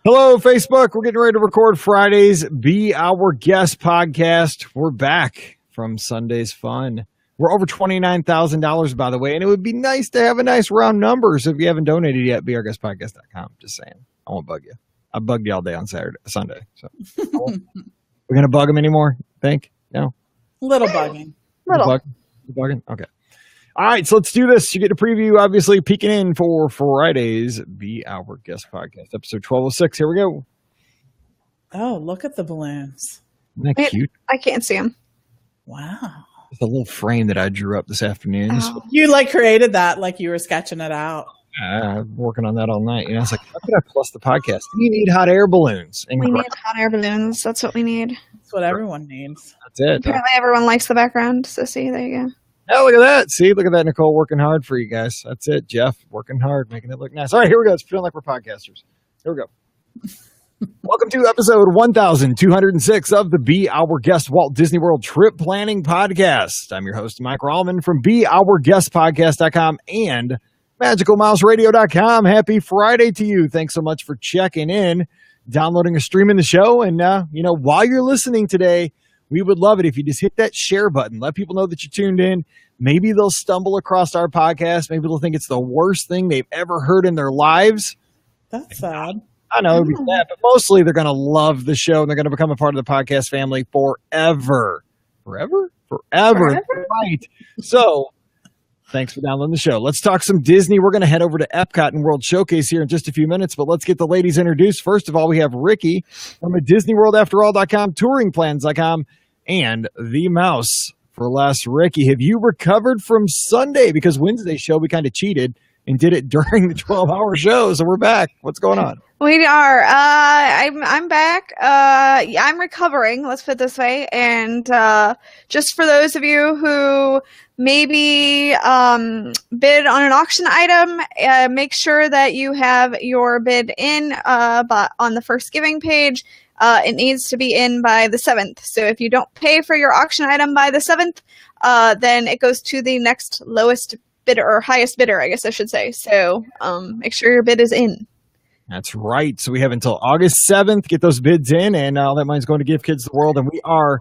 Hello, Facebook. We're getting ready to record Friday's Be Our Guest podcast. We're back from Sunday's fun. We're over $29,000, by the way, and it would be nice to have a nice round number. So if you haven't donated yet, beourguestpodcast.com. Just saying. I won't bug you. I bugged you all day on Sunday. So we're going to bug them anymore, think? No? Little bugging. Bugging? Okay. All right, so let's do this. You get to preview, obviously, peeking in for Friday's Be Our Guest podcast, episode 1206. Here we go. Oh, look at the balloons. Isn't that cute? I can't see them. Wow. It's a little frame that I drew up this afternoon. Oh. You created that like you were sketching it out. I'm working on that all night. I was like, how could I plus the podcast? We need hot air balloons. We need hot air balloons. That's what we need. That's what everyone needs. That's it. Apparently everyone likes the background. So see, there you go. Oh, look at that. See, look at that, Nicole, working hard for you guys. That's it, Jeff, working hard, making it look nice. All right, here we go. It's feeling like we're podcasters. Here we go. Welcome to episode 1206 of the Be Our Guest Walt Disney World Trip Planning Podcast. I'm your host, Mike Rallman from BeOurGuestPodcast.com and MagicalMouseRadio.com. Happy Friday to you. Thanks so much for checking in, downloading or streaming the show. And, while you're listening today, we would love it if you just hit that share button. Let people know that you tuned in. Maybe they'll stumble across our podcast. Maybe they'll think it's the worst thing they've ever heard in their lives. That's sad. I know, it'd be sad, but mostly they're going to love the show and they're going to become a part of the podcast family forever. Forever? Right. So, thanks for downloading the show. Let's talk some Disney. We're going to head over to Epcot and World Showcase here in just a few minutes, but let's get the ladies introduced. First of all, we have Ricky from DisneyWorldAfterAll.com, TouringPlans.com, and the Mouse for less. Ricky, have you recovered from Sunday? Because Wednesday's show, we kind of cheated and did it during the 12-hour show, so we're back. What's going on? We are. I'm back. I'm recovering. Let's put it this way. And just for those of you who maybe bid on an auction item, make sure that you have your bid in but on the first giving page. It needs to be in by the 7th. So if you don't pay for your auction item by the 7th, then it goes to the next lowest bidder or highest bidder, I guess I should say. So make sure your bid is in. That's right. So we have until August 7th. Get those bids in, and all that money's going to Give Kids the World. And we are,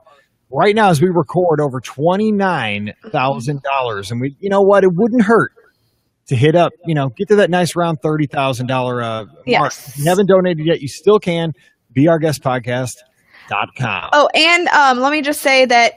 right now as we record, over $29,000. And we, you know what? It wouldn't hurt to hit up, get to that nice round $30,000 mark. Yes. If you haven't donated yet, you still can. BeOurGuestPodcast.com. Oh, and let me just say that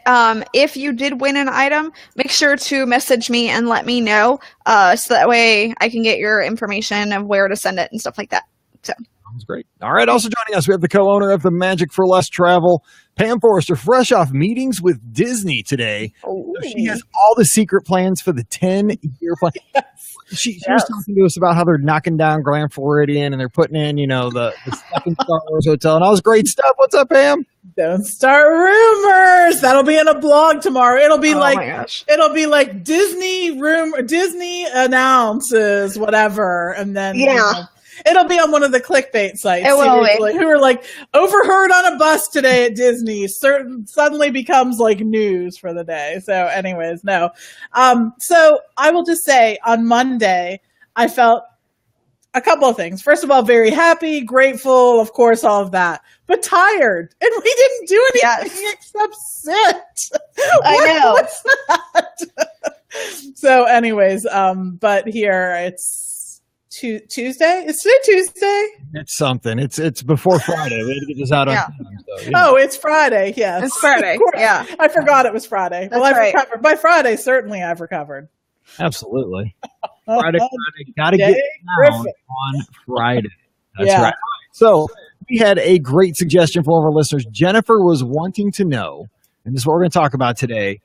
if you did win an item, make sure to message me and let me know so that way I can get your information of where to send it and stuff like that. So. Sounds great. All right. Also joining us, we have the co-owner of the Magic for Less Travel, Pam Forrester, fresh off meetings with Disney today. Oh. She has all the secret plans for the 10-year plan. Yes. She was talking to us about how they're knocking down Grand Floridian and they're putting in, the second Star Wars hotel and all this great stuff. What's up, Pam? Don't start rumors. That'll be in a blog tomorrow. It'll be Disney announces whatever, and then it'll be on one of the clickbait sites. It will be. Who are overheard on a bus today at Disney suddenly becomes news for the day. So anyways, no. So I will just say on Monday, I felt a couple of things. First of all, very happy, grateful, of course, all of that, but tired. And we didn't do anything except sit. I know. What's that? So anyways, but here it's Tuesday? Is today Tuesday? It's something. It's before Friday. We had to get this out on time. So, Oh, it's Friday. Yes. It's Friday. Yeah. I forgot it was Friday. That's I've right. recovered. By Friday, certainly I've recovered. Absolutely. Friday. Got to get down on Friday. That's right. So we had a great suggestion from one of our listeners. Jennifer was wanting to know, and this is what we're going to talk about today,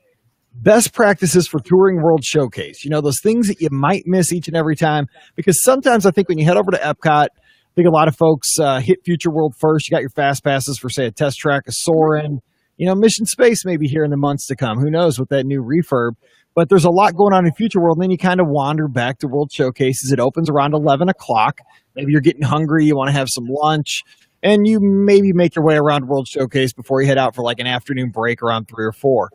best practices for touring World Showcase. Those things that you might miss each and every time. Because sometimes I think when you head over to Epcot, I think a lot of folks hit Future World first. You got your fast passes for, say, a test track, a Soarin'. Mission Space maybe here in the months to come. Who knows with that new refurb. But there's a lot going on in Future World. And then you kind of wander back to World Showcases. It opens around 11 o'clock. Maybe you're getting hungry. You want to have some lunch. And you maybe make your way around World Showcase before you head out for an afternoon break around 3 or 4.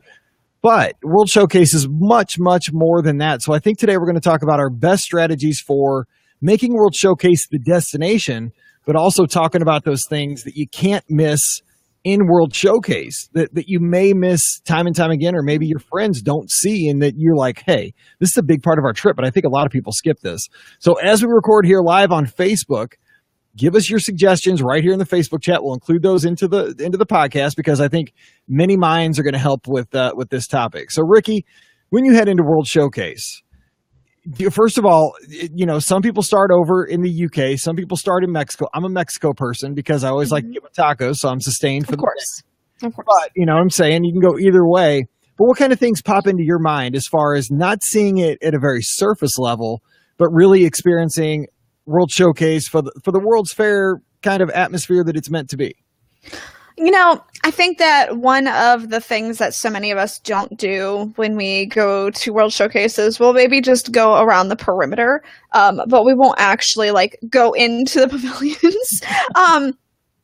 But World Showcase is much, much more than that. So I think today we're going to talk about our best strategies for making World Showcase the destination but also talking about those things that you can't miss in World Showcase that you may miss time and time again, or maybe your friends don't see, and that you're like, hey, this is a big part of our trip, but I think a lot of people skip this. So as we record here live on Facebook, give us your suggestions right here in the Facebook chat. We'll include those into the podcast, because I think many minds are going to help with this topic. So Ricky, when you head into World Showcase, first of all, some people start over in the UK. Some people start in Mexico. I'm a Mexico person because I always like to get my tacos, so I'm sustained for Of course. But, you know what I'm saying? You can go either way. But what kind of things pop into your mind as far as not seeing it at a very surface level, but really experiencing World Showcase for the World's Fair kind of atmosphere that it's meant to be? I think that one of the things that so many of us don't do when we go to World Showcases, we'll maybe just go around the perimeter, but we won't actually go into the pavilions.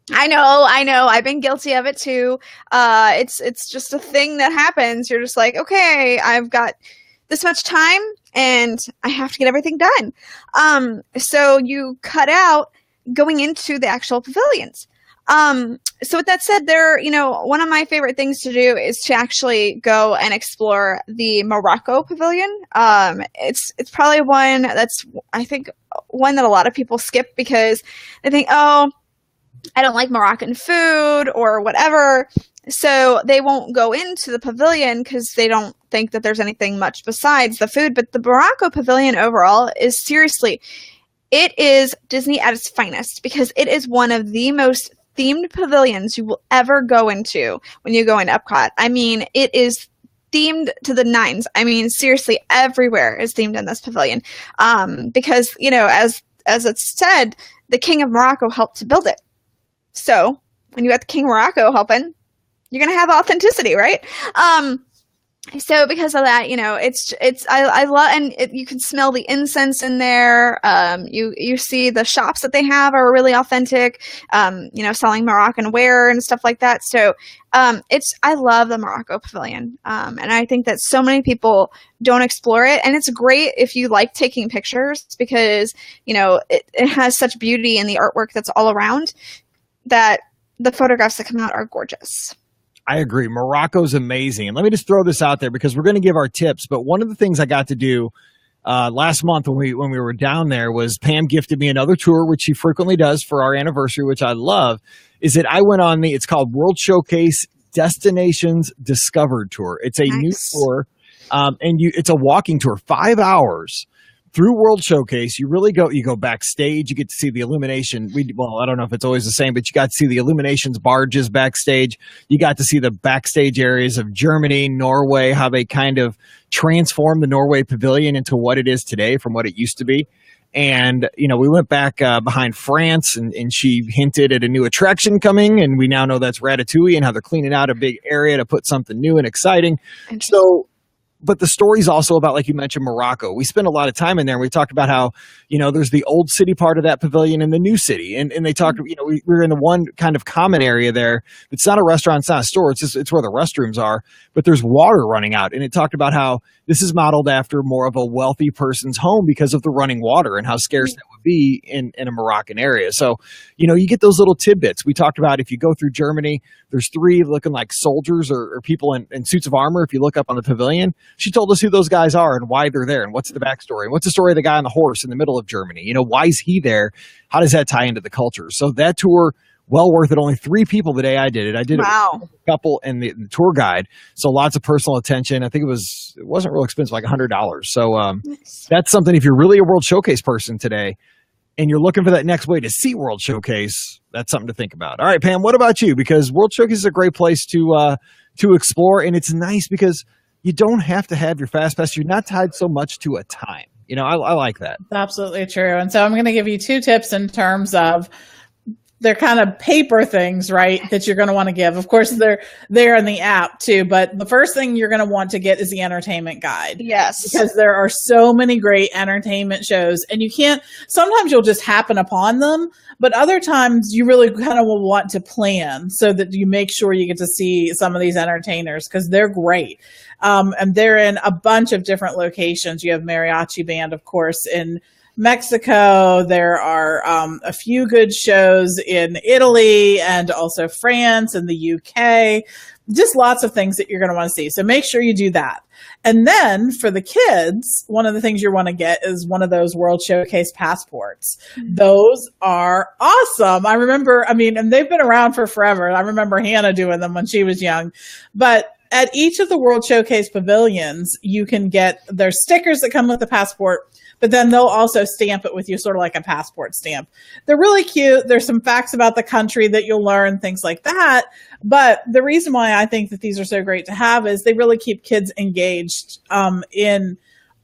I know. I've been guilty of it too. It's just a thing that happens. You're just like, okay, I've got this much time and I have to get everything done. So you cut out going into the actual pavilions. So with that said, one of my favorite things to do is to actually go and explore the Morocco pavilion. It's probably one that's, I think, one that a lot of people skip because they think, oh, I don't like Moroccan food or whatever. So they won't go into the pavilion because they don't think that there's anything much besides the food. But the Morocco pavilion overall is seriously, it is Disney at its finest, because it is one of the most themed pavilions you will ever go into when you go into Epcot. I mean, it is themed to the nines. I mean, seriously, everywhere is themed in this pavilion. Because, as it's said, the King of Morocco helped to build it. So when you got the King of Morocco helping, you're going to have authenticity, right? So because of that, I love, and you can smell the incense in there. You see the shops that they have are really authentic, selling Moroccan ware and stuff like that. So, I love the Morocco pavilion. And I think that so many people don't explore it, and it's great if you like taking pictures because, it has such beauty in the artwork that's all around that the photographs that come out are gorgeous. I agree. Morocco's amazing. And let me just throw this out there because we're going to give our tips. But one of the things I got to do last month when we were down there was Pam gifted me another tour, which she frequently does for our anniversary, which I love, is that I went on it's called World Showcase Destinations Discovered Tour. It's a new tour. And it's a walking tour, 5 hours through World Showcase. You go backstage, you get to see the illumination. I don't know if it's always the same, but you got to see the illuminations barges backstage. You got to see the backstage areas of Germany, Norway, how they kind of transformed the Norway pavilion into what it is today from what it used to be. And, we went back behind France and she hinted at a new attraction coming, and we now know that's Ratatouille and how they're cleaning out a big area to put something new and exciting. So, but the story's also about, like you mentioned, Morocco. We spent a lot of time in there, and we talked about how, there's the old city part of that pavilion and the new city. And they talked, we were in the one kind of common area there. It's not a restaurant, it's not a store. It's where the restrooms are, but there's water running out. And it talked about how this is modeled after more of a wealthy person's home because of the running water and how scarce that would be in a Moroccan area. So, you get those little tidbits. We talked about if you go through Germany, there's 3 looking like soldiers or people in suits of armor. If you look up on the pavilion, she told us who those guys are and why they're there and what's the backstory and what's the story of the guy on the horse in the middle of Germany. Why is he there? How does that tie into the culture? So that tour, well worth it. Only 3 people the day I did it. I did it with a couple and the tour guide. So lots of personal attention. I think it wasn't real expensive, like $100. So that's something if you're really a World Showcase person today and you're looking for that next way to see World Showcase, that's something to think about. All right, Pam, what about you? Because World Showcase is a great place to explore, and it's nice because you don't have to have your fast pass. You're not tied so much to a time. I like that. That's absolutely true. And so I'm going to give you 2 tips in terms of they're kind of paper things, right, that you're going to want to give. Of course, they're there in the app too, but the first thing you're going to want to get is the entertainment guide. Yes. Because there are so many great entertainment shows, and sometimes you'll just happen upon them, but other times you really kind of will want to plan so that you make sure you get to see some of these entertainers because they're great. And they're in a bunch of different locations. You have Mariachi Band, of course, in Mexico. There are a few good shows in Italy and also France and the UK. Just lots of things that you're going to want to see. So make sure you do that. And then for the kids, one of the things you want to get is one of those World Showcase passports. Those are awesome. I remember, and they've been around for forever. I remember Hannah doing them when she was young. But at each of the World Showcase pavilions, you can get their stickers that come with the passport, but then they'll also stamp it with you, sort of like a passport stamp. They're really cute. There's some facts about the country that you'll learn, things like that. But the reason why I think that these are so great to have is they really keep kids engaged in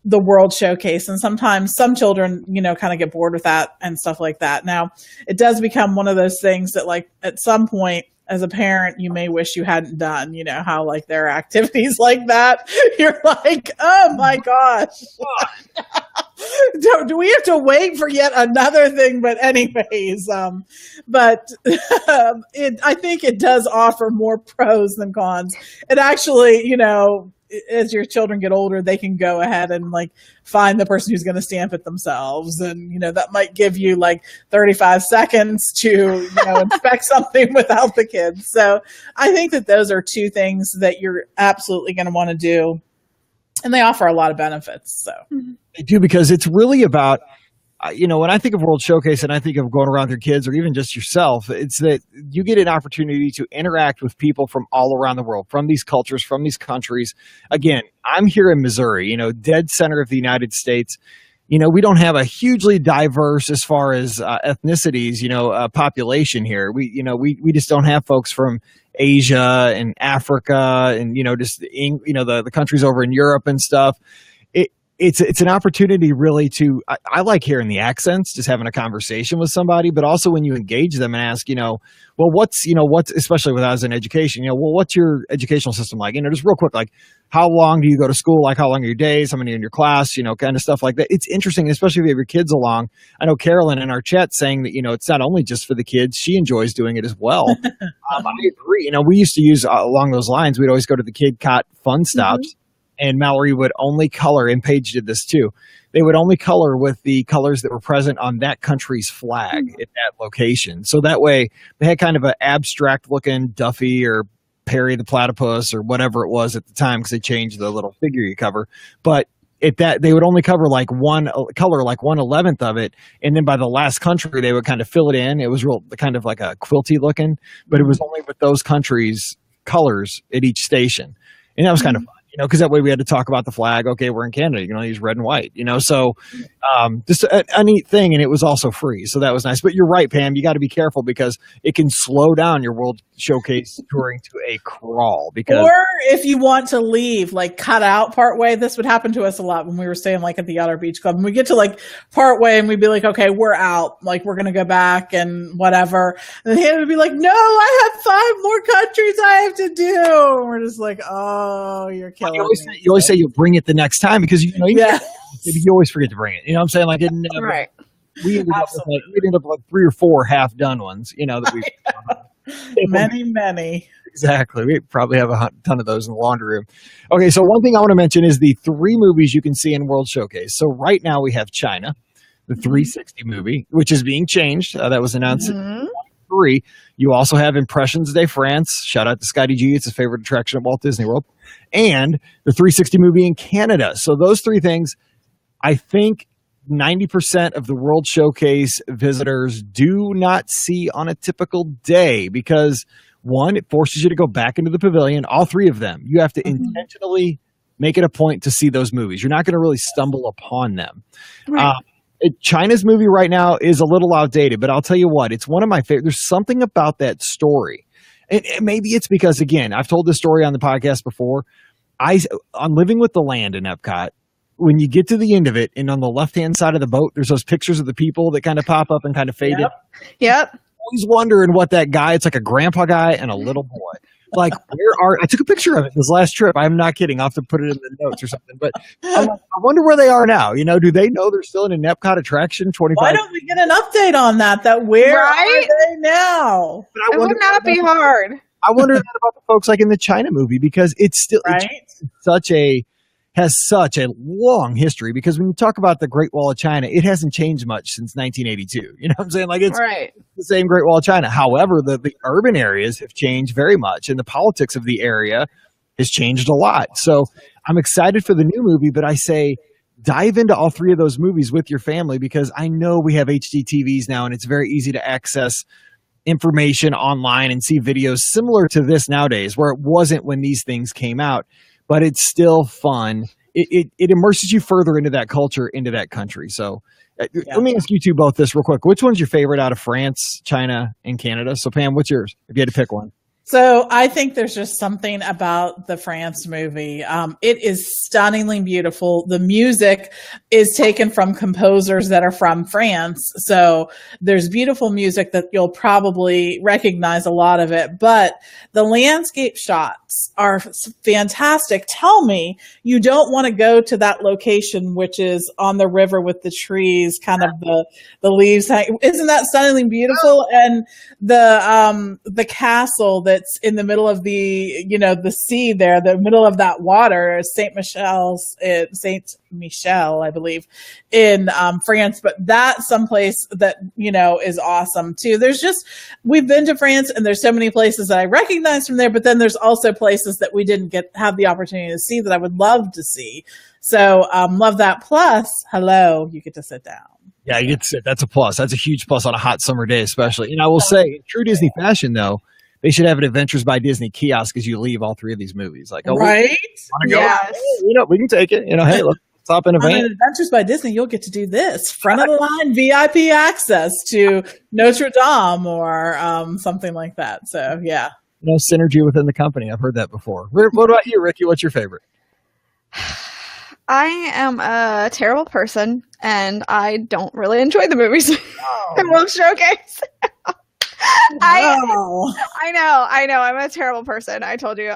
the World Showcase. And sometimes some children, kind of get bored with that and stuff like that. Now, it does become one of those things that, like, at some point, as a parent, you may wish you hadn't done, how like there are activities like that. You're like, oh my gosh. Do we have to wait for yet another thing? But anyways, I think it does offer more pros than cons. It actually, as your children get older, they can go ahead and like find the person who's going to stamp it themselves. And, that might give you like 35 seconds to, inspect something without the kids. So I think that those are two things that you're absolutely going to want to do. And they offer a lot of benefits. So they do, because it's really about, when I think of World Showcase and I think of going around with your kids or even just yourself, it's that you get an opportunity to interact with people from all around the world, from these cultures, from these countries. Again, I'm here in Missouri, dead center of the United States. We don't have a hugely diverse, as far as ethnicities, population here. We just don't have folks from Asia and Africa and, the countries over in Europe and stuff. It's an opportunity really to, I like hearing the accents, just having a conversation with somebody, but also when you engage them and ask, what's, especially with us in education, what's your educational system like? Just real quick, like, how long do you go to school? Like, how long are your days? How many are in your class? Kind of stuff like that. It's interesting, especially if you have your kids along. I know Carolyn in our chat saying that, it's not only just for the kids, she enjoys doing it as well. I agree. We used to use along those lines, we'd always go to the Kid Cot fun stops. Mm-hmm. And Mallory would only color, and Paige did this too. They would only color with the colors that were present on that country's flag at that location. So that way they had kind of an abstract looking Duffy or Perry the Platypus or whatever it was at the time, because they changed the little figure you cover. But at that, they would only cover like one color, like 1/11th of it. And then by the last country, they would kind of fill it in. It was real kind of like a quilty looking, but it was only with those countries' colors at each station. And that was kind of fun. Because that way we had to talk about the flag. Okay, we're in Canada. You can only use red and white. So just a neat thing, and it was also free. So that was nice. But you're right, Pam. You got to be careful because it can slow down your World Showcase touring to a crawl. Or if you want to leave, like cut out part way. This would happen to us a lot when we were staying like at the Otter Beach Club. And we get to like part way, and we'd be like, okay, we're out. Like we're gonna go back and whatever. And then Hannah would be like, no, I have 5 more countries I have to do. And we're just like, oh, you're killing. You always say you'll bring it the next time because you always forget to bring it. You know what I'm saying? Like right. We ended up with like 3 or 4 half done ones. That we many. Exactly. We probably have a ton of those in the laundry room. Okay, so one thing I want to mention is the 3 movies you can see in World Showcase. So right now we have China, the 360 movie, which is being changed. That was announced. In 3. You also have Impressions de France. Shout out to Scotty G. It's his favorite attraction at Walt Disney World. And the 360 movie in Canada. So those 3 things, I think 90% of the World Showcase visitors do not see on a typical day because, one, it forces you to go back into the pavilion, all 3 of them. You have to intentionally make it a point to see those movies. You're not going to really stumble upon them. Right. China's movie right now is a little outdated, but I'll tell you what, it's one of my favorite. There's something about that story. And maybe it's because, again, I've told this story on the podcast before. On Living with the Land in Epcot, when you get to the end of it and on the left-hand side of the boat, there's those pictures of the people that kind of pop up and kind of fade in. Yep. Always wondering what that guy, it's like a grandpa guy and a little boy. Like, I took a picture of it this last trip. I'm not kidding. I'll have to put it in the notes or something. But I wonder where they are now. Do they know they're still in an Epcot attraction? 25. Why don't we get an update on that? Where are they now? It would not be hard. I wonder that about the folks like in the China movie because it's still it's such a has such a long history, because when you talk about the Great Wall of China, it hasn't changed much since 1982. You know what I'm saying? Like, it's Right. the same Great Wall of China. However, the urban areas have changed very much, and the politics of the area has changed a lot. So I'm excited for the new movie, but I say dive into all three of those movies with your family, because I know we have HD TVs now, and it's very easy to access information online and see videos similar to this nowadays, where it wasn't when these things came out. But it's still fun. It immerses you further into that culture, into that country. So let me ask you two both this real quick. Which one's your favorite out of France, China, and Canada? So Pam, what's yours, if you had to pick one? So I think there's just something about the France movie. It is stunningly beautiful. The music is taken from composers that are from France. So there's beautiful music that you'll probably recognize a lot of it, but the landscape shots are fantastic. Tell me you don't want to go to that location, which is on the river with the trees, kind of the leaves. Isn't that stunningly beautiful? And the castle that's in the middle of the sea there, the middle of that water, Saint Michel, I believe, in France. But that's someplace that, is awesome too. We've been to France, and there's so many places that I recognize from there, but then there's also places that we didn't have the opportunity to see that I would love to see. So love that. Plus, hello, you get to sit down. Yeah, you get to sit. That's a plus. That's a huge plus on a hot summer day, especially. And I will say, in true Disney fashion, though, they should have an Adventures by Disney kiosk as you leave all three of these movies. Like, right? Want to go? Yes. We can take it. Hey, let's hop in a van. Adventures by Disney, you'll get to do this. Front of the line VIP access to Notre Dame or something like that. So, yeah. Synergy within the company. I've heard that before. What about you, Ricky? What's your favorite? I am a terrible person, and I don't really enjoy the movies in World Showcase. I know. I'm a terrible person. I told you.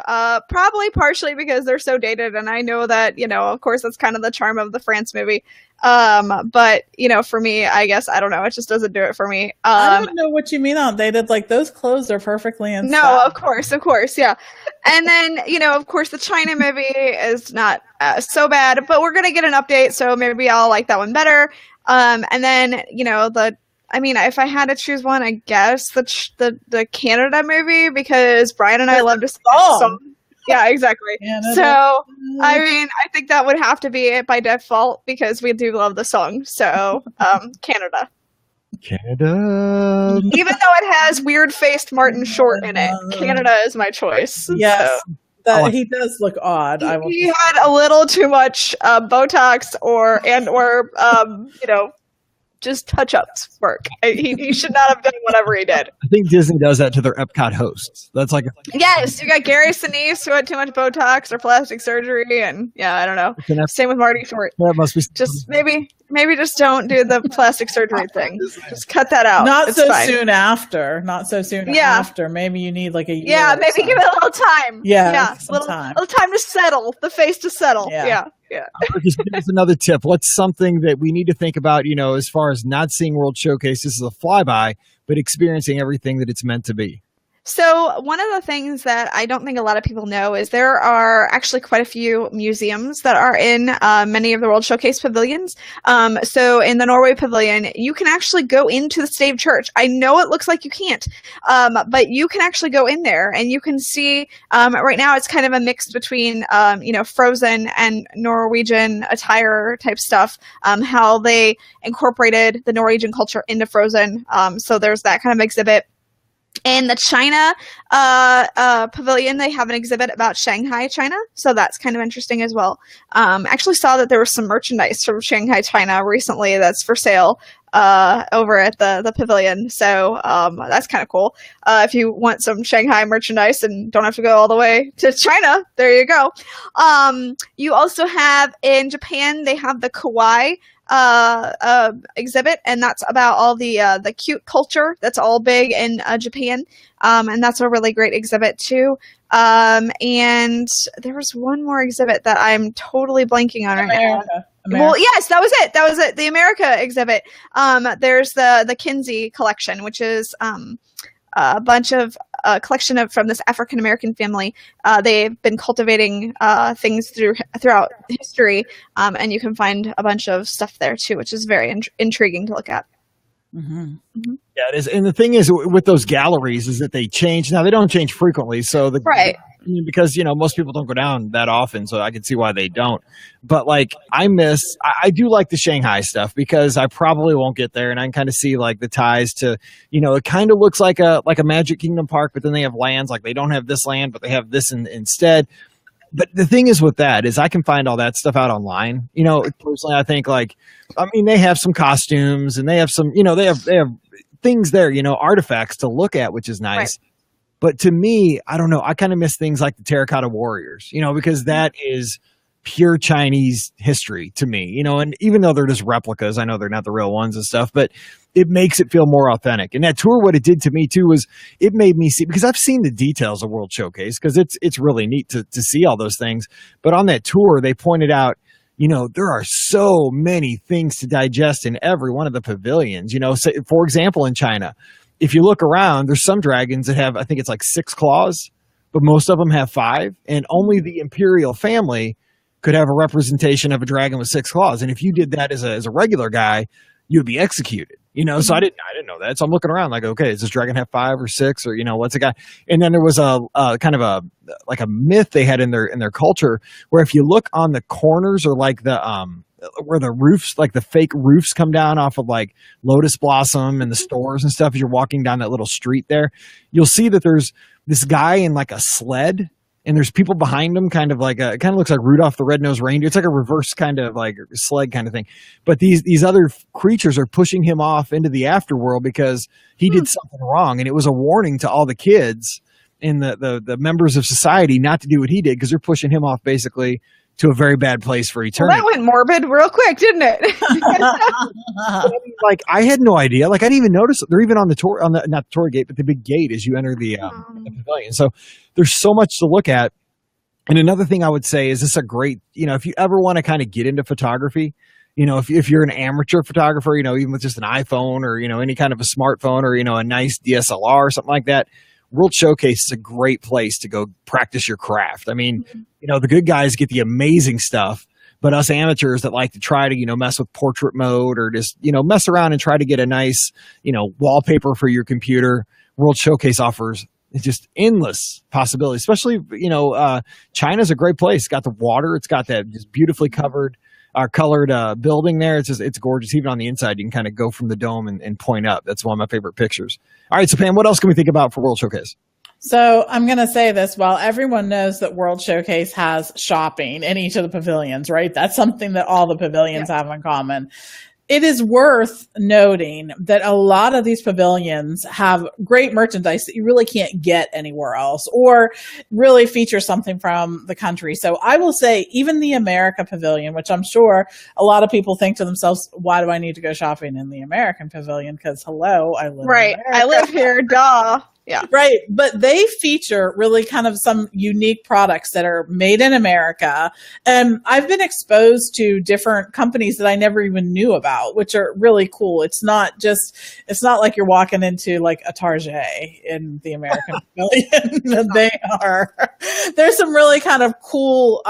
Probably partially because they're so dated, and I know that, of course, that's kind of the charm of the France movie. But for me, I guess, I don't know. It just doesn't do it for me. I don't know what you mean outdated. Like, those clothes are perfectly in No, style. of course. Yeah. And then, of course, the China movie is not so bad, but we're going to get an update. So maybe I'll like that one better. And then, if I had to choose one, I guess the Canada movie, because Brian and I love to sing the song. Yeah, exactly. So, I think that would have to be it by default, because we do love the song. So, Canada. Canada. Even though it has weird-faced Martin Short in it, Canada is my choice. Yes. So. He does look odd. He had a little too much Botox or just touch-ups work. He should not have done whatever he did. I think Disney does that to their Epcot hosts. That's like yes, you got Gary Sinise, who had too much Botox or plastic surgery, and I don't know. Same with Marty Short. That must be just maybe just don't do the plastic surgery thing. Just cut that out. Not so soon after. Maybe you need like a year. Yeah, maybe give it a little time. Yeah, a little time to settle. The face to settle. Yeah. Just give us another tip. What's something that we need to think about, as far as not seeing World Showcase? This is a flyby, but experiencing everything that it's meant to be. So one of the things that I don't think a lot of people know is there are actually quite a few museums that are in many of the World Showcase pavilions. So in the Norway pavilion, you can actually go into the Stave Church. I know it looks like you can't, but you can actually go in there and you can see, right now it's kind of a mix between, Frozen and Norwegian attire type stuff, how they incorporated the Norwegian culture into Frozen. So there's that kind of exhibit. In the China pavilion, they have an exhibit about Shanghai, China. So that's kind of interesting as well. Actually saw that there was some merchandise from Shanghai, China recently that's for sale over at the pavilion. So that's kind of cool. If you want some Shanghai merchandise and don't have to go all the way to China, there you go. You also have in Japan, they have the Kawaii exhibit, and that's about all the cute culture that's all big in Japan, and that's a really great exhibit too. And there was one more exhibit that I'm totally blanking on right now. Well, yes, that was it. The America exhibit. There's the Kinsey collection, which is a bunch of a collection from this African American family. They've been cultivating things throughout history, and you can find a bunch of stuff there too, which is very intriguing to look at. Mm-hmm. Mm-hmm. Yeah, it is. And the thing is with those galleries is that they change. Now, they don't change frequently. So because, most people don't go down that often. So I can see why they don't. But like I do like the Shanghai stuff because I probably won't get there. And I can kind of see like the ties to, it kind of looks like a Magic Kingdom park, but then they have lands. Like they don't have this land, but they have this instead. But the thing is with that is I can find all that stuff out online. Personally, I think they have some costumes and they have some, they have things there, artifacts to look at, which is nice. Right. But to me, I don't know. I kind of miss things like the Terracotta Warriors, because that is pure Chinese history to me, and even though they're just replicas, I know they're not the real ones and stuff, but it makes it feel more authentic. And that tour, what it did to me too, was it made me see, because I've seen the details of World Showcase because it's really neat to see all those things. But on that tour, they pointed out, there are so many things to digest in every one of the pavilions, so, for example, in China, if you look around, there's some dragons that have, I think it's like 6 claws, but most of them have 5, and only the imperial family could have a representation of a dragon with 6 claws. And if you did that as a regular guy, you'd be executed, so I didn't know that. So I'm looking around like, okay, does this dragon have 5 or 6 or, what's a guy? And then there was a kind of a myth they had in their culture where if you look on the corners or like where the roofs, like the fake roofs come down off of like Lotus Blossom and the stores and stuff, as you're walking down that little street there, you'll see that there's this guy in like a sled and there's people behind him, kind of looks like Rudolph the Red-Nosed Reindeer. It's like a reverse kind of like sled kind of thing. But these other creatures are pushing him off into the afterworld because he did something wrong. And it was a warning to all the kids and the members of society not to do what he did because they're pushing him off basically to a very bad place for eternity. Well, that went morbid real quick, didn't it? Like I had no idea. Like I didn't even notice they're even on the tour, not the tour gate, but the big gate as you enter the pavilion. So there's so much to look at. And another thing I would say is this a great, if you ever want to kind of get into photography, if you're an amateur photographer, even with just an iPhone or, any kind of a smartphone or, a nice DSLR or something like that, World Showcase is a great place to go practice your craft. I mean, the good guys get the amazing stuff, but us amateurs that like to try to, mess with portrait mode or just, mess around and try to get a nice, wallpaper for your computer, World Showcase offers just endless possibilities, especially, China's a great place. It's got the water. It's got that just beautifully colored building there. It's gorgeous. Even on the inside, you can kind of go from the dome and point up. That's one of my favorite pictures. All right, so Pam, what else can we think about for World Showcase? So I'm going to say this. While everyone knows that World Showcase has shopping in each of the pavilions, right? That's something that all the pavilions have in common. It is worth noting that a lot of these pavilions have great merchandise that you really can't get anywhere else or really feature something from the country. So I will say even the America Pavilion, which I'm sure a lot of people think to themselves, why do I need to go shopping in the American Pavilion? Because hello, I live right. in America. I live here, duh. Yeah. Right. But they feature really kind of some unique products that are made in America. And I've been exposed to different companies that I never even knew about, which are really cool. It's not like you're walking into like a Target in the American Pavilion. There's some really kind of cool,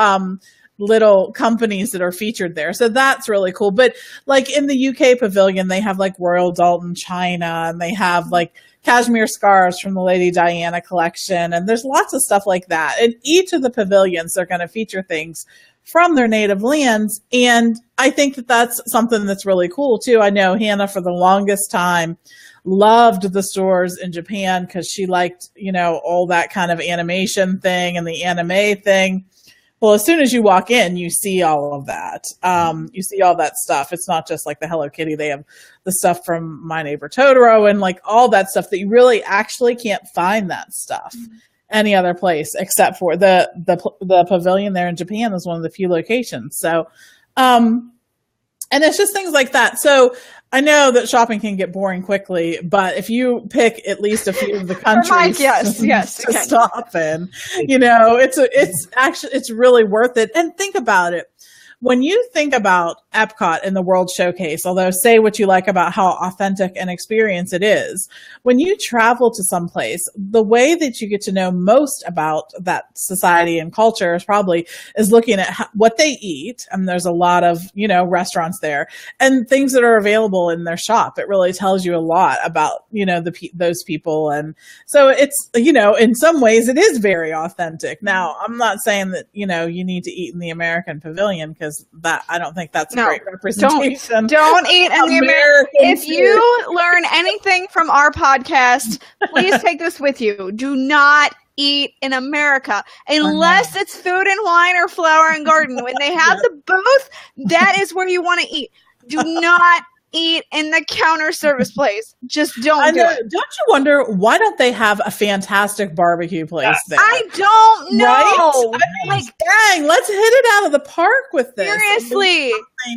little companies that are featured there. So that's really cool. But like in the UK Pavilion, they have like Royal Doulton China and they have like cashmere scarves from the Lady Diana collection. And there's lots of stuff like that. In each of the pavilions, they're going to feature things from their native lands. And I think that that's something that's really cool too. I know Hannah for the longest time loved the stores in Japan because she liked, all that kind of animation thing and the anime thing. Well, as soon as you walk in, you see all of that. You see all that stuff. It's not just like the Hello Kitty. They have the stuff from My Neighbor Totoro and like all that stuff that you really actually can't find that stuff any other place except for the pavilion there in Japan is one of the few locations. So, and it's just things like that. So I know that shopping can get boring quickly, but if you pick at least a few of the countries to stop in, it's really worth it. And think about it. when you think about Epcot and the World Showcase, although say what you like about how authentic an experience it is, when you travel to some place, the way that you get to know most about that society and culture is looking at what they eat. And there's a lot of, restaurants there and things that are available in their shop. It really tells you a lot about, those people. And so it's, in some ways it is very authentic. Now, I'm not saying that, you need to eat in the American Pavilion, because that I don't think that's a great representation. Don't eat in the American. If you learn anything from our podcast, please take this with you. Do not eat in America unless it's Food and Wine or Flower and Garden. When they have the booth, that is where you want to eat. Do not eat in the counter service place. Just don't do it. Don't you wonder, why don't they have a fantastic barbecue place there? I don't know. Right? Dang, let's hit it out of the park with this. Seriously.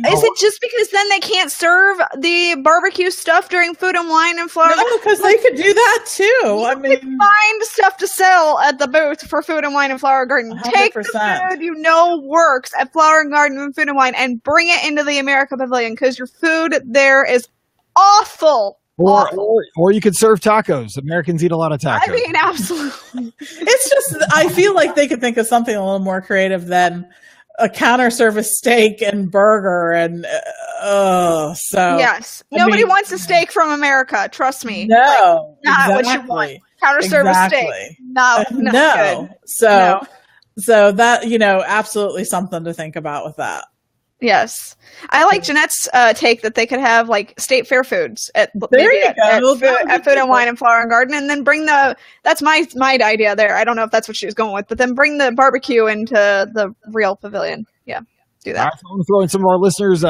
Is it just because then they can't serve the barbecue stuff during Food and Wine and Flower? No, because they could do that too. Find stuff to sell at the booth for Food and Wine and Flower Garden. 100%. Take the food works at Flower and Garden and Food and Wine and bring it into the America Pavilion, because your food there is awful. Or you could serve tacos. Americans eat a lot of tacos. I mean, absolutely. It's just, I feel like they could think of something a little more creative than a counter service steak and burger and yes. Nobody wants a steak from America, trust me. No. Not what you want. Counter service steak. No. Good. So that, absolutely something to think about with that. Yes. I like Jeanette's take that they could have like state fair foods at Food and Wine and Flower and Garden, and then bring that's my idea there. I don't know if that's what she was going with, but then bring the barbecue into the real pavilion. Yeah. Do that. All right, so I'm going to throw in some of our listeners'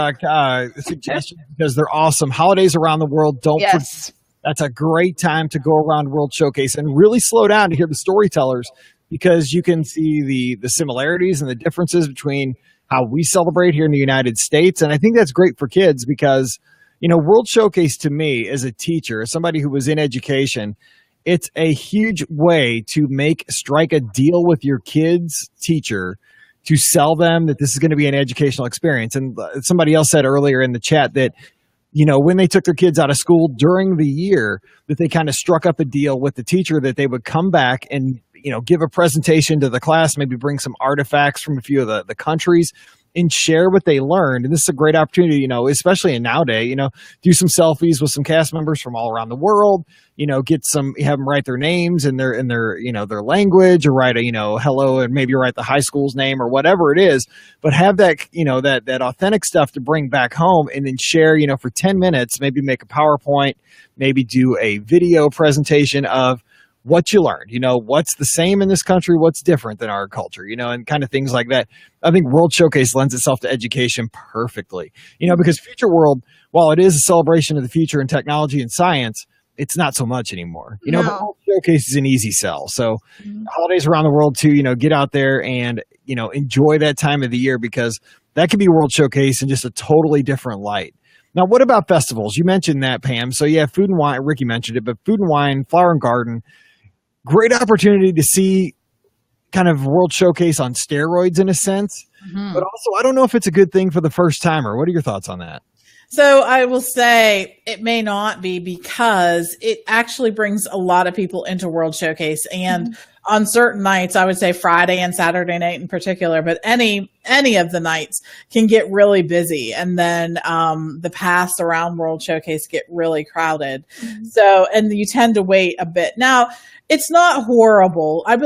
suggestions because they're awesome. Holidays around the world. That's a great time to go around World Showcase and really slow down to hear the storytellers, because you can see the similarities and the differences between how we celebrate here in the United States. And I think that's great for kids because, World Showcase to me as a teacher, as somebody who was in education, it's a huge way to strike a deal with your kid's teacher to sell them that this is going to be an educational experience. And somebody else said earlier in the chat that, when they took their kids out of school during the year, that they kind of struck up a deal with the teacher that they would come back and give a presentation to the class, maybe bring some artifacts from a few of the countries and share what they learned. And this is a great opportunity, especially in nowadays, do some selfies with some cast members from all around the world, have them write their names in their their language, or write a, hello, and maybe write the high school's name or whatever it is, but have that, that authentic stuff to bring back home and then share, for 10 minutes, maybe make a PowerPoint, maybe do a video presentation of what you learned, what's the same in this country, what's different than our culture, and kind of things like that. I think World Showcase lends itself to education perfectly, because Future World, while it is a celebration of the future and technology and science, it's not so much anymore, but World Showcase is an easy sell. So holidays around the world too, get out there and, enjoy that time of the year, because that could be World Showcase in just a totally different light. Now, what about festivals? You mentioned that, Pam. So yeah, Food and Wine, Ricky mentioned it, but Food and Wine, Flower and Garden, great opportunity to see kind of World Showcase on steroids in a sense, but also I don't know if it's a good thing for the first timer. What are your thoughts on that? So I will say it may not be, because it actually brings a lot of people into World Showcase, and on certain nights, I would say Friday and Saturday night in particular, but any of the nights can get really busy. And then the paths around World Showcase get really crowded. So, and you tend to wait a bit. Now, it's not horrible. In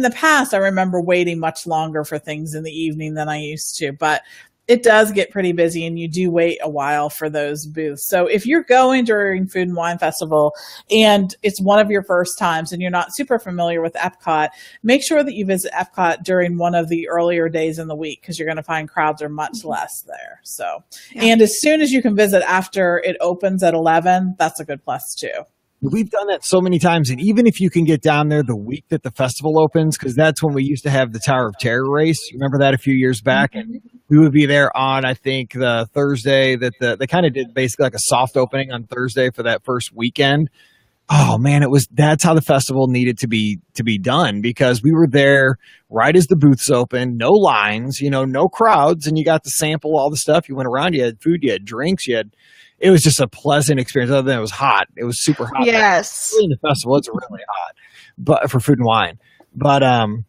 the past, I remember waiting much longer for things in the evening than I used to, but it does get pretty busy and you do wait a while for those booths. So if you're going during Food and Wine Festival and it's one of your first times and you're not super familiar with Epcot, make sure that you visit Epcot during one of the earlier days in the week, because you're going to find crowds are much less there. So, and as soon as you can visit after it opens at 11, that's a good plus too. We've done that so many times. And even if you can get down there the week that the festival opens, because that's when we used to have the Tower of Terror race. Remember that a few years back? And we would be there on, I think, the Thursday that they kind of did basically like a soft opening on Thursday for that first weekend. Oh man, that's how the festival needed to be done, because we were there right as the booths opened, no lines, no crowds, and you got to sample all the stuff. You went around, you had food, you had drinks, it was just a pleasant experience. Other than it was hot. It was super hot. Yes. In the festival, it's really hot, but for food and wine. But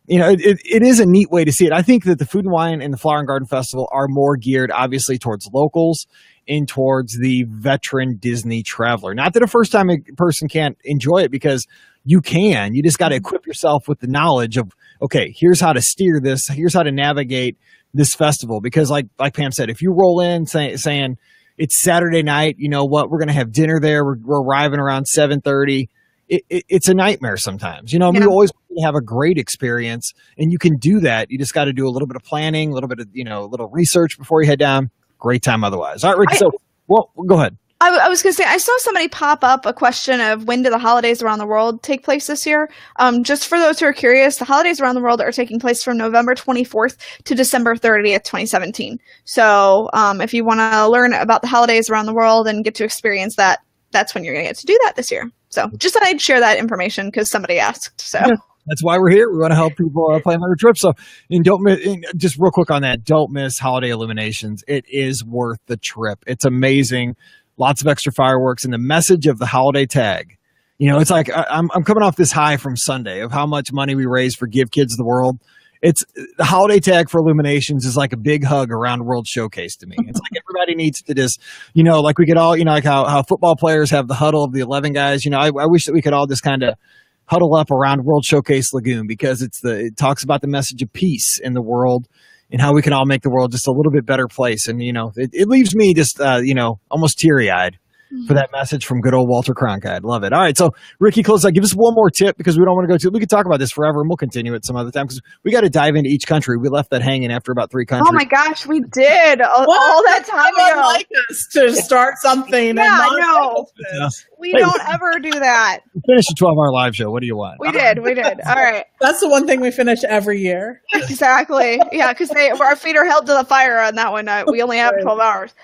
it is a neat way to see it. I think that the Food and Wine and the Flower and Garden Festival are more geared, obviously, towards locals and towards the veteran Disney traveler. Not that a first-time person can't enjoy it, because you can. You just got to equip yourself with the knowledge of, okay, here's how to steer this. Here's how to navigate this festival. Because like Pam said, if you roll in saying it's Saturday night, you know what, we're going to have dinner there. We're arriving around 7:30. It's a nightmare sometimes. We always want to have a great experience, and you can do that. You just got to do a little bit of planning, a little bit of, a little research before you head down. Great time otherwise. All right, Ricky, go ahead. I was going to say, I saw somebody pop up a question of when do the holidays around the world take place this year. Just for those who are curious, the holidays around the world are taking place from November 24th to December 30th, 2017. So if you want to learn about the holidays around the world and get to experience that, that's when you're going to get to do that this year. So just thought I'd share that information because somebody asked. So that's why we're here. We want to help people plan their trip. So, and just real quick on that, don't miss holiday illuminations. It is worth the trip. It's amazing. Lots of extra fireworks, and the message of the holiday tag. It's like I'm coming off this high from Sunday of how much money we raised for Give Kids the World. It's the holiday tag for illuminations is like a big hug around World Showcase to me. It's like everybody needs to just, like we could all, like how football players have the huddle of the 11 guys. I wish that we could all just kind of huddle up around World Showcase Lagoon, because it talks about the message of peace in the world and how we can all make the world just a little bit better place. And, it leaves me just, almost teary-eyed for that message from good old Walter Cronkite. Love it. All right. So Ricky, close out. Give us one more tip, because we don't want to we could talk about this forever, and we'll continue it some other time, because we got to dive into each country. We left that hanging after about 3 countries. Oh my gosh, we did all that time ago. Like us to start something. Yeah, no. We don't ever do that. We finished a 12-hour live show. What do you want? We did. All right. That's the one thing we finish every year. Exactly. Yeah, because our feet are held to the fire on that one. We only have 12 hours.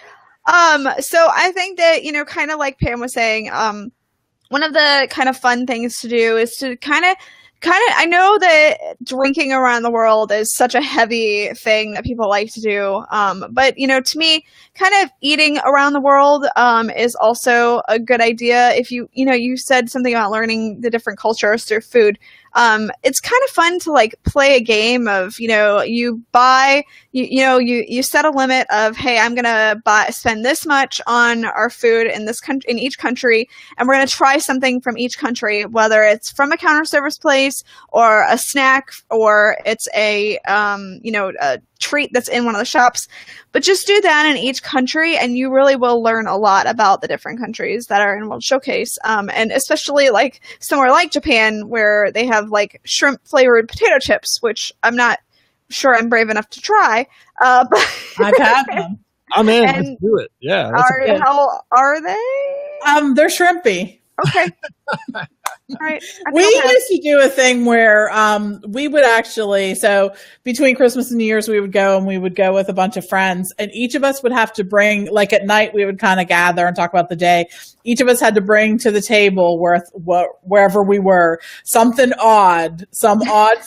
So I think that, kind of like Pam was saying, one of the kind of fun things to do is to kind of, I know that drinking around the world is such a heavy thing that people like to do. But, to me, kind of eating around the world, is also a good idea. If you said something about learning the different cultures through food. It's kind of fun to like play a game of, you buy, you set a limit of, hey, I'm going to spend this much on our food in this country, in each country. And we're going to try something from each country, whether it's from a counter service place or a snack, or it's a treat that's in one of the shops. But just do that in each country, and you really will learn a lot about the different countries that are in World Showcase. And especially like somewhere like Japan, where they have like shrimp flavored potato chips, which I'm not sure I'm brave enough to try. But I've had them. I'm in. Let's do it. Yeah. How are they? They're shrimpy. Okay. All right. We used to do a thing where we would actually, so between Christmas and New Year's, we would go with a bunch of friends, and each of us would have to bring, like at night, we would kind of gather and talk about the day. Each of us had to bring to the table wherever we were some odd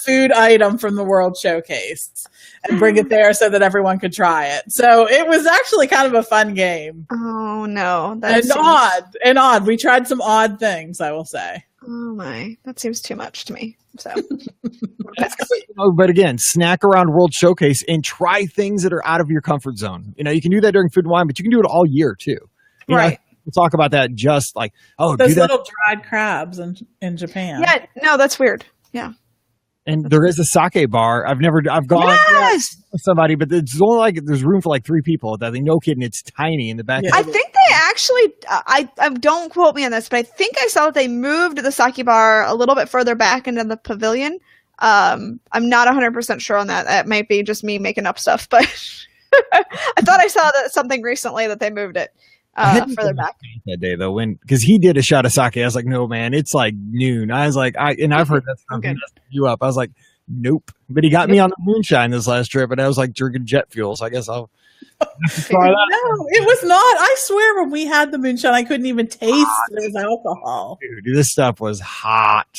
food item from the World Showcase, and bring it there so that everyone could try it. So it was actually kind of a fun game. Oh no, odd. We tried some odd things, I will say. Oh my, that seems too much to me. So, but again, snack around World Showcase and try things that are out of your comfort zone. You can do that during Food and Wine, but you can do it all year too. Right. We'll talk about that. Just like those little dried crabs in Japan. Yeah, no, that's weird. Yeah. And there is a sake bar. I've gone with somebody, but it's only like there's room for like 3 people. I think, no kidding, it's tiny in the back. Yeah. I think they actually, I don't quote me on this, but I think I saw that they moved the sake bar a little bit further back into the pavilion. I'm not 100% sure on that. That might be just me making up stuff, but I thought I saw something recently that they moved it further back that day though, because he did a shot of sake. I was like, no man, it's like noon. I was like, I've heard that stuff. You up. I was like, Nope. But he got me on the moonshine this last trip, and I was like drinking jet fuel. So I guess I'll try that. No, it was not. I swear, when we had the moonshine, I couldn't even taste the alcohol. Dude, this stuff was hot.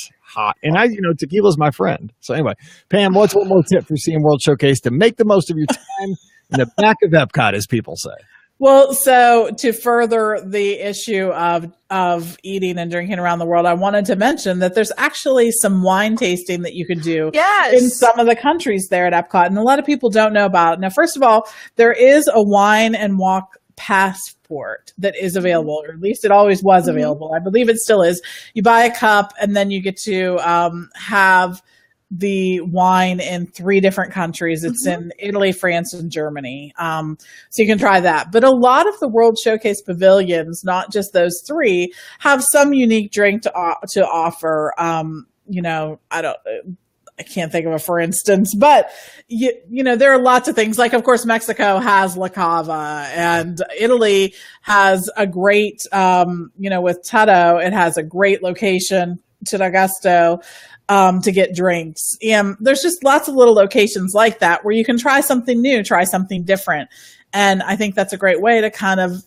And tequila's my friend. So anyway, Pam, what's one more tip for seeing World Showcase to make the most of your time in the back of Epcot, as people say? Well, so to further the issue of eating and drinking around the world, I wanted to mention that there's actually some wine tasting that you can do in some of the countries there at Epcot, and a lot of people don't know about it. Now, first of all, there is a wine and walk passport that is available, or at least it always was available. I believe it still is. You buy a cup, and then you get to have the wine in 3 different countries. It's in Italy, France, and Germany. So you can try that. But a lot of the World Showcase pavilions, not just those 3, have some unique drink to offer. I can't think of a for instance, but there are lots of things. Like, of course, Mexico has La Cava, and Italy has a great, with Tutto, it has a great location, Tiragusto, to get drinks. And there's just lots of little locations like that where you can try something new, try something different. And I think that's a great way to kind of,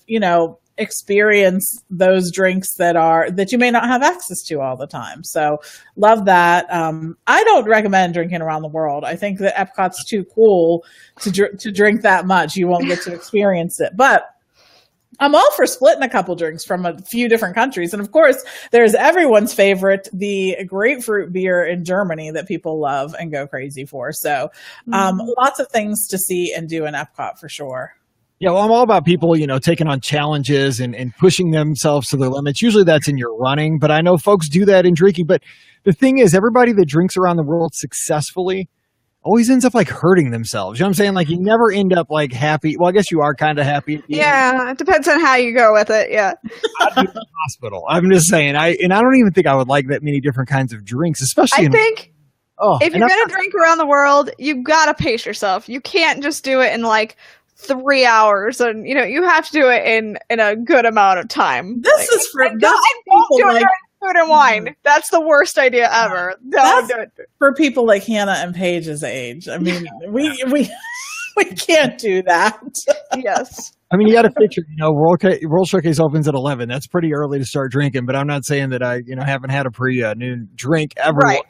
experience those drinks that you may not have access to all the time. So love that. I don't recommend drinking around the world. I think that Epcot's too cool to drink that much. You won't get to experience it. But I'm all for splitting a couple drinks from a few different countries. And of course, there's everyone's favorite, the grapefruit beer in Germany that people love and go crazy for. So lots of things to see and do in Epcot for sure. Yeah, well, I'm all about people, taking on challenges and pushing themselves to their limits. Usually that's in your running, but I know folks do that in drinking. But the thing is, everybody that drinks around the world successfully always ends up like hurting themselves. You know what I'm saying? Like, you never end up like happy. Well, I guess you are kind of happy. Yeah, it depends on how you go with it. Yeah. I'd be in the hospital. I'm just saying. I don't even think I would like that many different kinds of drinks, especially. If you're going to drink around the world, you got to pace yourself. You can't just do it in like 3 hours, and you have to do it in a good amount of time. This is for don't do it food and wine. That's the worst idea ever. Don't do it for people like Hannah and Paige's age. I mean, we can't do that. Yes. I mean, you got to picture, World Showcase opens at 11. That's pretty early to start drinking, but I'm not saying that I, haven't had a pre-noon drink ever. Right.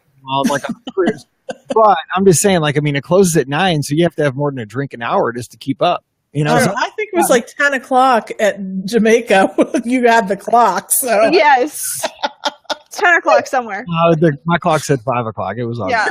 Like on a cruise. But I'm just saying, it closes at 9, so you have to have more than a drink an hour just to keep up. So, I think it was like 10 o'clock at Jamaica. You had the clock, so yes, 10 o'clock somewhere. My clock said 5 o'clock. It was on. Yeah.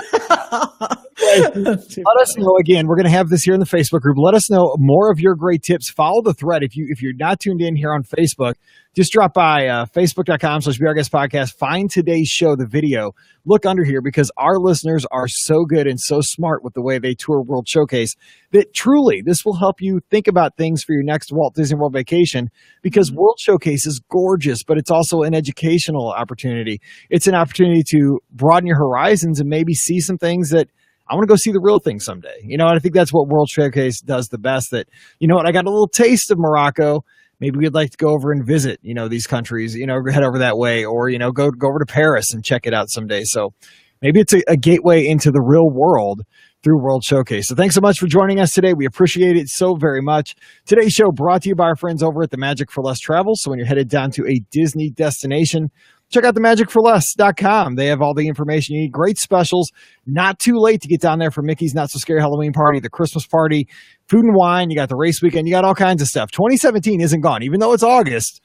Let us know again. We're going to have this here in the Facebook group. Let us know more of your great tips. Follow the thread if you're not tuned in here on Facebook. Just drop by facebook.com/BeOurGuestPodcast. Find today's show, the video. Look under here, because our listeners are so good and so smart with the way they tour World Showcase that truly this will help you think about things for your next Walt Disney World vacation, because World Showcase is gorgeous, but it's also an educational opportunity. It's an opportunity to broaden your horizons and maybe see some things that I want to go see the real thing someday. And I think that's what World Showcase does the best. That, I got a little taste of Morocco. Maybe we'd like to go over and visit, these countries, head over that way, or, go over to Paris and check it out someday. So maybe it's a gateway into the real world through World Showcase. So thanks so much for joining us today. We appreciate it so very much. Today's show brought to you by our friends over at the Magic for Less Travel. So when you're headed down to a Disney destination, check out themagicforless.com. They have all the information you need. Great specials. Not too late to get down there for Mickey's Not So Scary Halloween Party, the Christmas party, food and wine. You got the race weekend. You got all kinds of stuff. 2017 isn't gone. Even though it's August,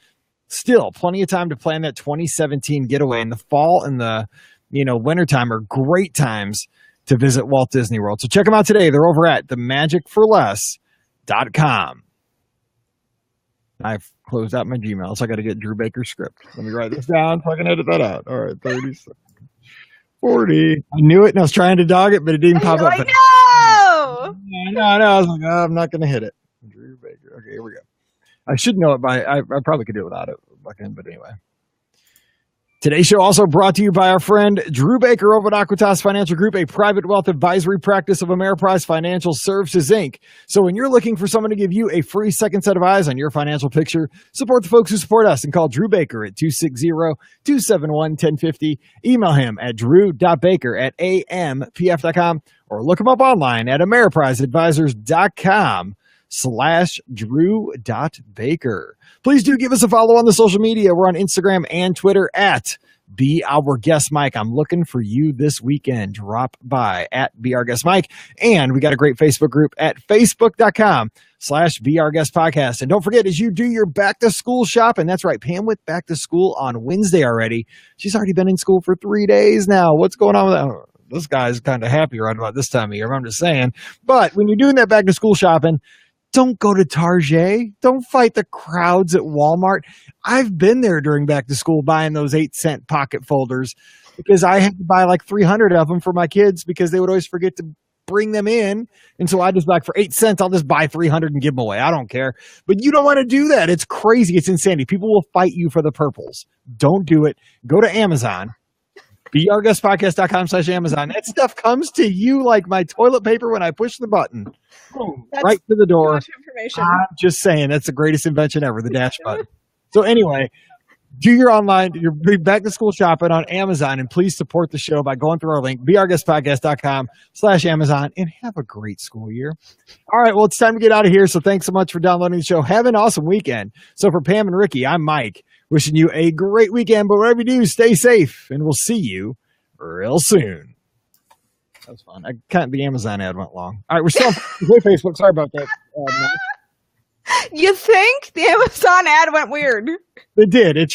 still plenty of time to plan that 2017 getaway. In the fall and the wintertime are great times to visit Walt Disney World. So check them out today. They're over at themagicforless.com. I've closed out my Gmail, so I got to get Drew Baker's script. Let me write this down so I can edit that out. All right, 30, 40. I knew it, and I was trying to dog it, but it didn't pop up. No! No. I was like, I'm not going to hit it. Drew Baker. Okay, here we go. I should know it by. I probably could do it without it, but anyway. Today's show also brought to you by our friend Drew Baker over at Aquitas Financial Group, a private wealth advisory practice of Ameriprise Financial Services, Inc. So when you're looking for someone to give you a free second set of eyes on your financial picture, support the folks who support us and call Drew Baker at 260-271-1050. Email him at drew.baker@ampf.com or look him up online at ameripriseadvisors.com/drew.baker. Please do give us a follow on the social media. We're on Instagram and Twitter at Be Our Guest Mike. I'm looking for you this weekend. Drop by at Be Our Guest Mike. And we got a great Facebook group at facebook.com/Be Our Guest Podcast. And don't forget, as you do your back to school shopping, that's right, Pam went back to school on Wednesday already. She's already been in school for 3 days now. What's going on with that? This guy's kind of happy right about this time of year. I'm just saying. But when you're doing that back to school shopping, don't go to Target. Don't fight the crowds at Walmart. I've been there during back to school buying those 8-cent pocket folders because I had to buy like 300 of them for my kids because they would always forget to bring them in. And so I just like, for 8 cents, I'll just buy 300 and give them away. I don't care. But you don't want to do that. It's crazy. It's insanity. People will fight you for the purples. Don't do it. Go to Amazon. BeOurGuestPodcast.com/Amazon. That stuff comes to you like my toilet paper when I push the button. Boom, right to the door. I'm just saying, that's the greatest invention ever, the dash button. So anyway, do your back to school shopping on Amazon, and please support the show by going through our link, BeOurGuestPodcast.com/Amazon, and have a great school year. All right, well, it's time to get out of here. So thanks so much for downloading the show. Have an awesome weekend. So for Pam and Ricky, I'm Mike. Wishing you a great weekend, but whatever you do, stay safe, and we'll see you real soon. That was fun. The Amazon ad went long. All right, we're still on Facebook. Sorry about that. You think the Amazon ad went weird? It did. I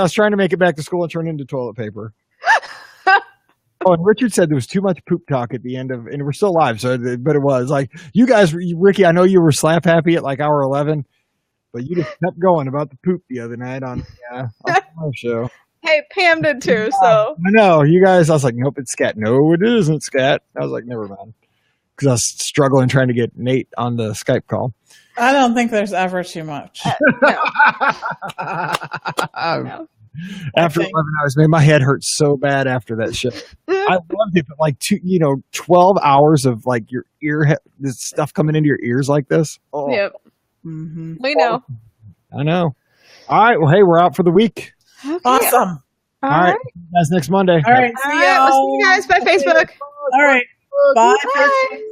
was trying to make it back to school and turn into toilet paper. Oh, and Richard said there was too much poop talk at the end of, and we're still live, but it was like, you guys, Ricky, I know you were slap happy at like hour 11. But you just kept going about the poop the other night on our show. Hey, Pam did too, so. I know. You guys, I was like, nope, it's scat. No, it isn't scat. I was like, never mind. Because I was struggling trying to get Nate on the Skype call. I don't think there's ever too much. No. After 11 hours, man, my head hurt so bad after that show. I loved it, but like 12 hours of like your this stuff coming into your ears like this. Oh. Yep. Mm-hmm. We know. I know. All right. Well, hey, we're out for the week. Okay. Awesome. All right. See you guys next Monday. All right. All right. We'll see you guys by Facebook. All right. Bye. Bye.